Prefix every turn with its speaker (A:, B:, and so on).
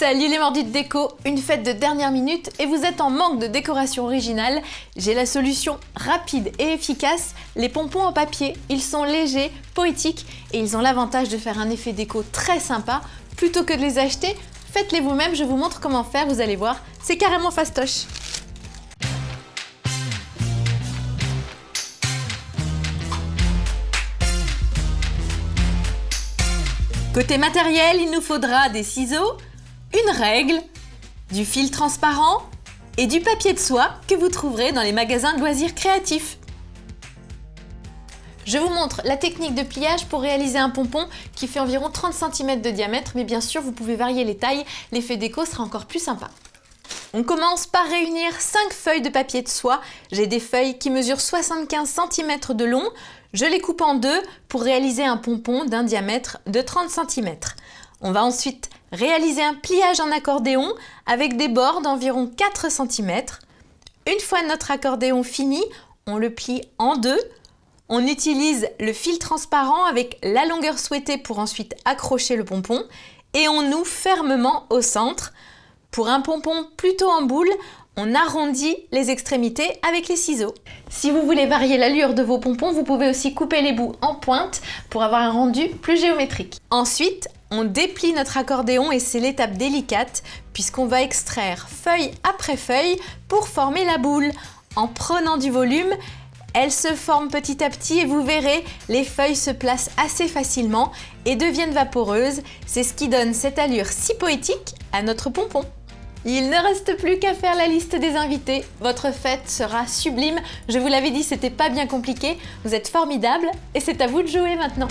A: Salut les mordus de déco, une fête de dernière minute et vous êtes en manque de décoration originale. J'ai la solution rapide et efficace, les pompons en papier. Ils sont légers, poétiques et ils ont l'avantage de faire un effet déco très sympa. Plutôt que de les acheter, faites-les vous-même, je vous montre comment faire, vous allez voir, c'est carrément fastoche. Côté matériel, il nous faudra des ciseaux, une règle, du fil transparent et du papier de soie que vous trouverez dans les magasins de loisirs créatifs. Je vous montre la technique de pliage pour réaliser un pompon qui fait environ 30 cm de diamètre, mais bien sûr vous pouvez varier les tailles, l'effet déco sera encore plus sympa. On commence par réunir 5 feuilles de papier de soie. J'ai des feuilles qui mesurent 75 cm de long. Je les coupe en deux pour réaliser un pompon d'un diamètre de 30 cm. On va ensuite réaliser un pliage en accordéon avec des bords d'environ 4 cm. Une fois notre accordéon fini, on le plie en deux. On utilise le fil transparent avec la longueur souhaitée pour ensuite accrocher le pompon et on noue fermement au centre. Pour un pompon plutôt en boule, on arrondit les extrémités avec les ciseaux. Si vous voulez varier l'allure de vos pompons, vous pouvez aussi couper les bouts en pointe pour avoir un rendu plus géométrique. Ensuite, on déplie notre accordéon et c'est l'étape délicate puisqu'on va extraire feuille après feuille pour former la boule. En prenant du volume, elle se forme petit à petit et vous verrez, les feuilles se placent assez facilement et deviennent vaporeuses. C'est ce qui donne cette allure si poétique à notre pompon. Il ne reste plus qu'à faire la liste des invités. Votre fête sera sublime. Je vous l'avais dit, c'était pas bien compliqué. Vous êtes formidables et c'est à vous de jouer maintenant.